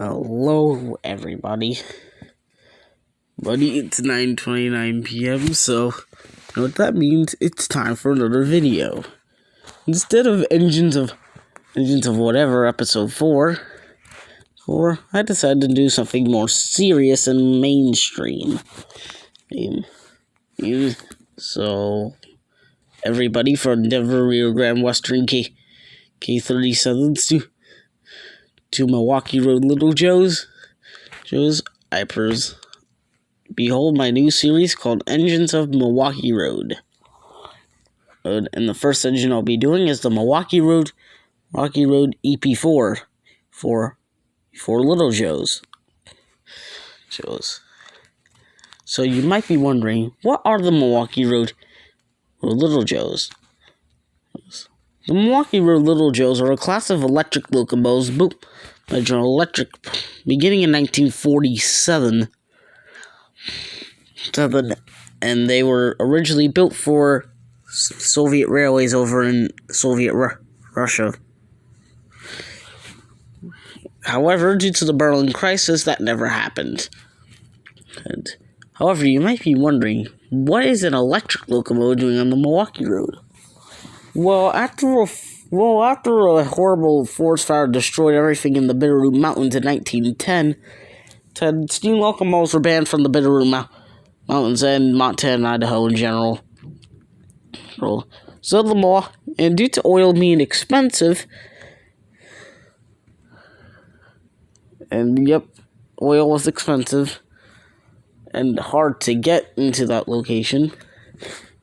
Hello, everybody. Buddy, it's 9:29 p.m., so you know what that means? It's time for another video. Instead of Engines of Whatever, episode 4, I decided to do something more serious and mainstream. So, everybody from Denver, Rio Grande, Western K37s to Milwaukee Road, Little Joe's, Ipers. Behold my new series called Engines of Milwaukee Road. And the first engine I'll be doing is the Milwaukee Road EP4 for Little Joe's. So you might be wondering, what are the Milwaukee Road Little Joe's? The Milwaukee Road Little Joe's are a class of electric locomotives built by General Electric beginning in 1947. And they were originally built for Soviet railways over in Soviet Russia. However, due to the Berlin crisis, that never happened. However, you might be wondering, what is an electric locomotive doing on the Milwaukee Road? Well, after a horrible forest fire destroyed everything in the Bitterroot Mountains in 1910, steam locomotives were banned from the Bitterroot Mountains and Montana and Idaho in general. So the law, and due to oil being expensive, oil was expensive and hard to get into that location,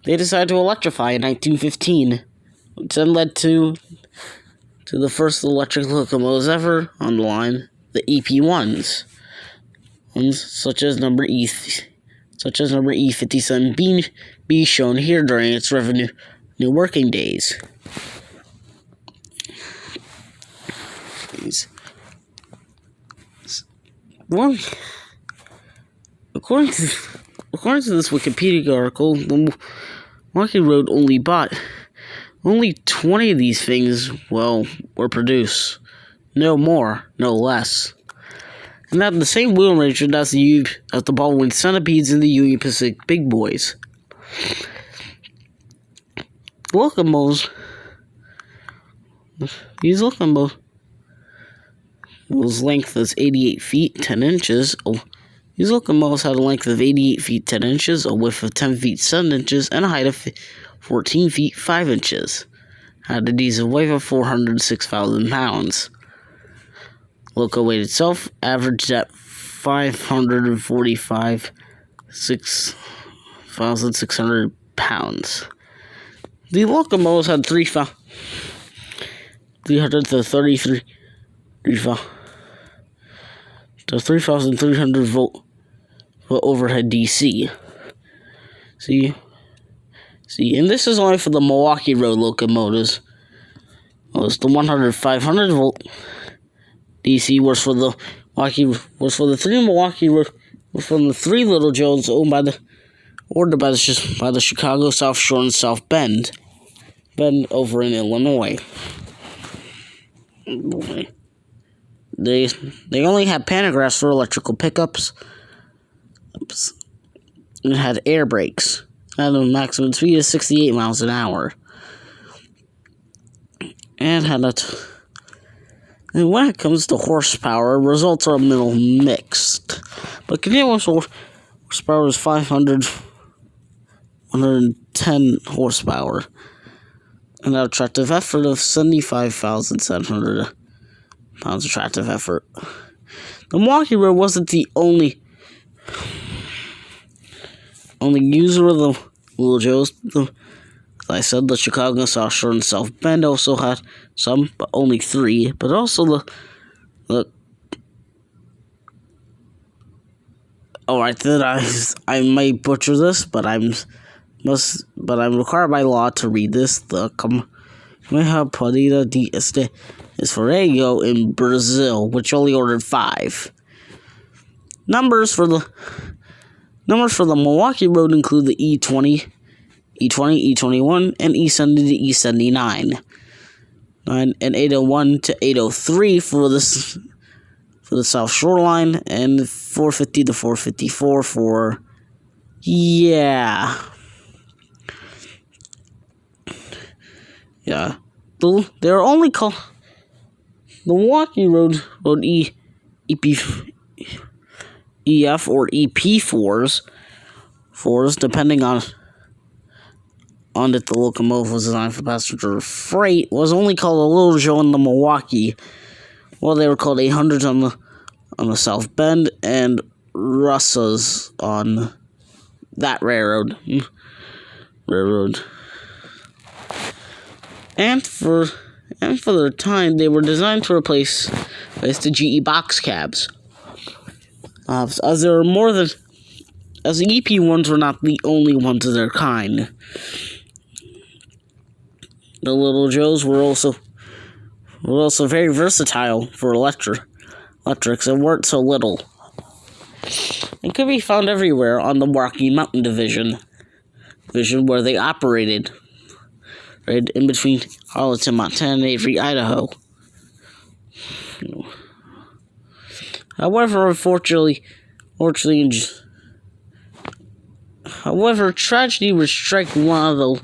they decided to electrify in 1915, which then led to the first electric locomotives ever on the line, the EP1s, such as number E57B shown here during its new working days. Well, according to this Wikipedia article, the Milwaukee Road only 20 of these things, were produced. No more, no less. And that the same wheel arrangement as the Baldwin Centipedes and the Union Pacific Big Boys. These locomotives, whose length is 88 feet, 10 inches. These locomotives had a length of 88 feet, 10 inches, a width of 10 feet, 7 inches, and a height of 14 feet, 5 inches. Had a diesel weight of 406,000 pounds. Loco weight itself averaged at 545,600 pounds. The locomotives had 3,300 volt overhead DC. See, and this is only for the Milwaukee Road locomotives. The 500 volt DC was for the three Little Joes ordered by the Chicago South Shore and South Bend over in Illinois. They only had pantographs for electrical pickups. And it had air brakes. It had a maximum speed of 68 miles an hour. And and when it comes to horsepower, results are a little mixed. But continuous horsepower is 110 horsepower. And an attractive effort of 75,700 pounds of tractive effort. The Milwaukee Road wasn't the only user of the Little Joe's. As I said, the Chicago South Shore and South Bend also had some, but only 3. But also alright, then I might butcher this, but I'm required by law to read this. The Caminha Palida de Este Esfrego in Brazil, which only ordered 5. Numbers for the Milwaukee Road include the E20, E21, and E70 to E79, and 801 to 803 for for the South Shoreline, and 450 to 454 for, yeah. They're only called the Milwaukee Road EF or EP4s, depending on if the locomotive was designed for passenger freight, was only called a Little Joe in the Milwaukee, while they were called 800s on the South Bend and Russas on that railroad. And for their time, they were designed to replace the GE box cabs. As there were more than, as the EP ones were not the only ones of their kind. The Little Joes were also very versatile for electrics and weren't so little. It could be found everywhere on the Rocky Mountain Division where they operated, right in between Arlington, Montana, and Avery, Idaho. However, tragedy would strike one of the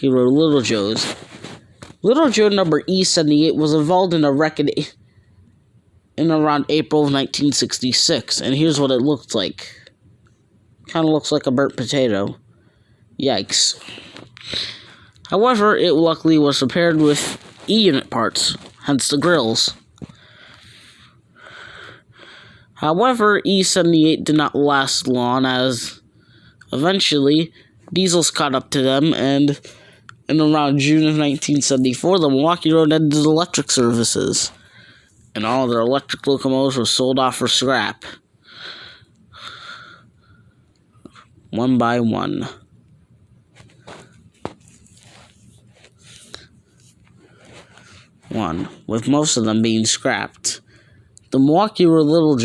Little Joes. Little Joe number E78 was involved in a wreck in around April of 1966, and here's what it looked like. Kind of looks like a burnt potato. Yikes. However, it luckily was repaired with E-unit parts, hence the grills. However, E78 did not last long, as eventually diesels caught up to them, and in around June of 1974, the Milwaukee Road ended electric services, and all their electric locomotives were sold off for scrap, one by one. With most of them being scrapped. The Milwaukee Road Little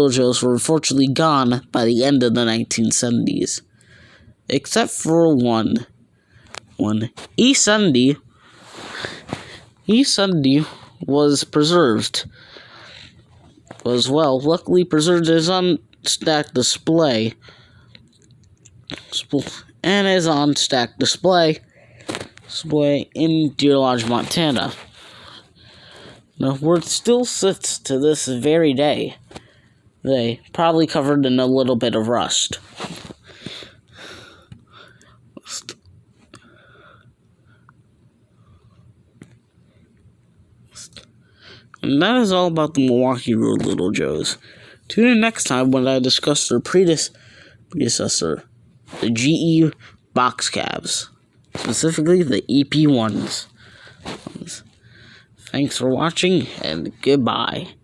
Joes were unfortunately gone by the end of the 1970s, except for one. E70 was preserved. Luckily preserved is on stack display. And is on stack display in Deer Lodge, Montana. Now, where it still sits to this very day. They probably covered in a little bit of rust. And that is all about the Milwaukee Road Little Joes. Tune in next time when I discuss their predecessor, the GE box cabs, specifically the EP1s. Thanks for watching, and goodbye.